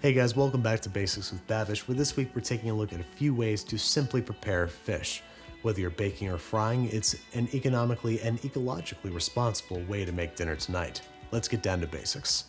Hey guys, welcome back to Basics with Babish, where this week we're taking a look at a few ways to simply prepare fish. Whether you're baking or frying, it's an economically and ecologically responsible way to make dinner tonight. Let's get down to basics.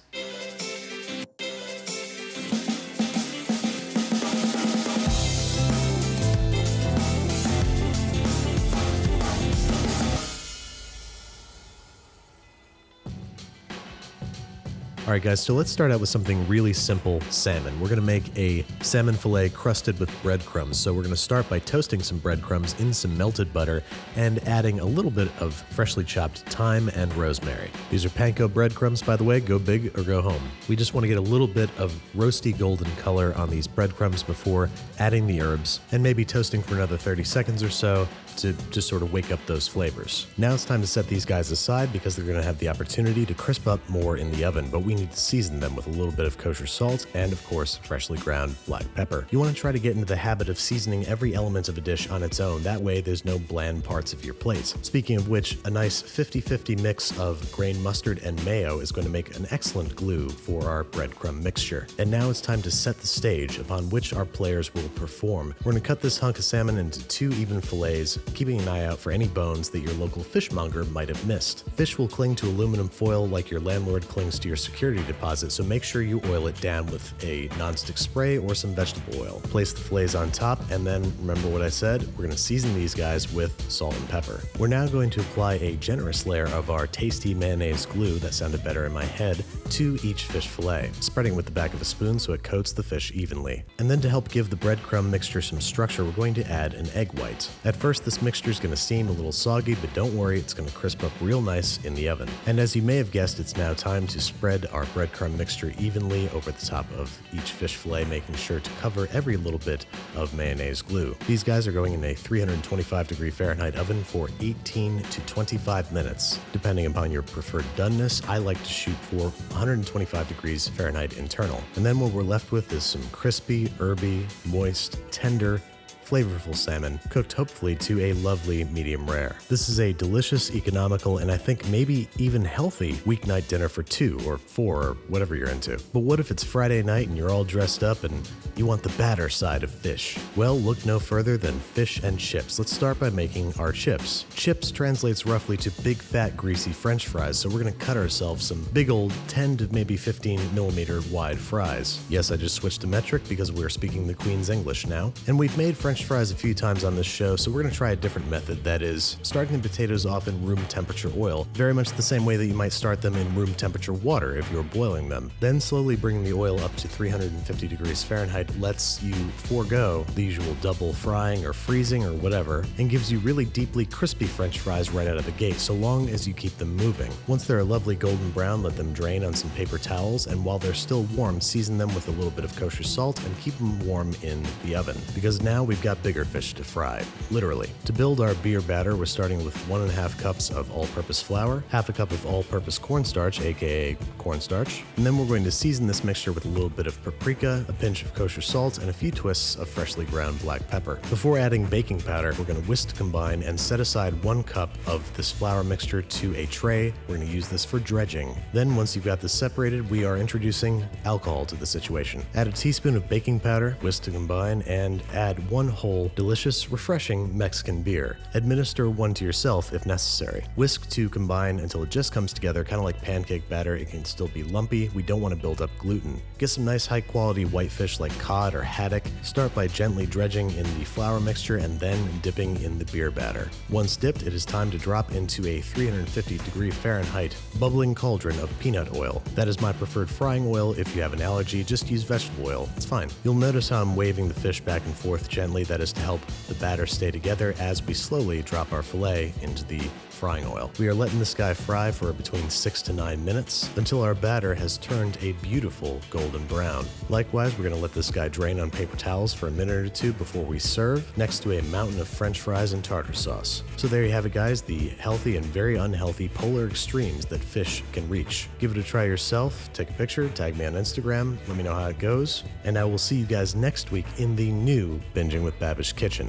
Alright guys, so let's start out with something really simple, salmon. We're going to make a salmon fillet crusted with breadcrumbs. So we're going to start by toasting some breadcrumbs in some melted butter and adding a little bit of freshly chopped thyme and rosemary. These are Panko breadcrumbs, by the way, go big or go home. We just want to get a little bit of roasty golden color on these breadcrumbs before adding the herbs and maybe toasting for another 30 seconds or so to just sort of wake up those flavors. Now it's time to set these guys aside because they're going to have the opportunity to crisp up more in the oven, but we need to season them with a little bit of kosher salt and, of course, freshly ground black pepper. You want to try to get into the habit of seasoning every element of a dish on its own. That way there's no bland parts of your plate. Speaking of which, a nice 50-50 mix of grain mustard and mayo is going to make an excellent glue for our breadcrumb mixture. And now it's time to set the stage upon which our players will perform. We're going to cut this hunk of salmon into 2 even fillets, keeping an eye out for any bones that your local fishmonger might have missed. Fish will cling to aluminum foil like your landlord clings to your security deposit, so make sure you oil it down with a nonstick spray or some vegetable oil. Place the fillets on top, and then remember what I said, we're going to season these guys with salt and pepper. We're now going to apply a generous layer of our tasty mayonnaise glue, that sounded better in my head, to each fish fillet, spreading with the back of a spoon so it coats the fish evenly. And then to help give the breadcrumb mixture some structure, we're going to add an egg white. At first this mixture is going to seem a little soggy, but don't worry, it's going to crisp up real nice in the oven. And as you may have guessed, it's now time to spread our breadcrumb mixture evenly over the top of each fish fillet, making sure to cover every little bit of mayonnaise glue. These guys are going in a 325-degree Fahrenheit oven for 18 to 25 minutes. Depending upon your preferred doneness, I like to shoot for 125 degrees Fahrenheit internal. And then what we're left with is some crispy, herby, moist, tender, flavorful salmon, cooked hopefully to a lovely medium rare. This is a delicious, economical, and I think maybe even healthy weeknight dinner for 2 or 4 or whatever you're into. But what if it's Friday night and you're all dressed up and you want the batter side of fish? Well, look no further than fish and chips. Let's start by making our chips. Chips translates roughly to big, fat, greasy French fries, so we're going to cut ourselves some big old 10 to maybe 15 millimeter wide fries. Yes, I just switched to metric because we're speaking the Queen's English now. And we've made French fries a few times on this show, so we're going to try a different method, that is, starting the potatoes off in room temperature oil, very much the same way that you might start them in room temperature water if you're boiling them. Then slowly bringing the oil up to 350 degrees Fahrenheit lets you forego the usual double frying or freezing or whatever, and gives you really deeply crispy French fries right out of the gate, so long as you keep them moving. Once they're a lovely golden brown, let them drain on some paper towels, and while they're still warm, season them with a little bit of kosher salt and keep them warm in the oven, because now we've got bigger fish to fry, literally. To build our beer batter, we're starting with 1.5 cups of all-purpose flour, half a cup of all-purpose cornstarch, aka cornstarch, and then we're going to season this mixture with a little bit of paprika, a pinch of kosher salt, and a few twists of freshly ground black pepper. Before adding baking powder, we're going to whisk, combine, and set aside 1 cup of this flour mixture to a tray. We're going to use this for dredging. Then once you've got this separated, we are introducing alcohol to the situation. Add a teaspoon of baking powder, whisk to combine, and add 1 whole delicious, refreshing Mexican beer. Administer 1 to yourself if necessary. Whisk to combine until it just comes together, kind of like pancake batter. It can still be lumpy. We don't want to build up gluten. Get some nice high-quality white fish like cod or haddock. Start by gently dredging in the flour mixture and then dipping in the beer batter. Once dipped, it is time to drop into a 350-degree Fahrenheit bubbling cauldron of peanut oil. That is my preferred frying oil. If you have an allergy, just use vegetable oil. It's fine. You'll notice how I'm waving the fish back and forth gently. That is to help the batter stay together as we slowly drop our fillet into the frying oil. We are letting this guy fry for between 6 to 9 minutes until our batter has turned a beautiful golden brown. Likewise, we're going to let this guy drain on paper towels for a minute or 2 before we serve, next to a mountain of French fries and tartar sauce. So there you have it, guys, the healthy and very unhealthy polar extremes that fish can reach. Give it a try yourself, take a picture, tag me on Instagram, let me know how it goes, and I will see you guys next week in the new Binging with Babish kitchen.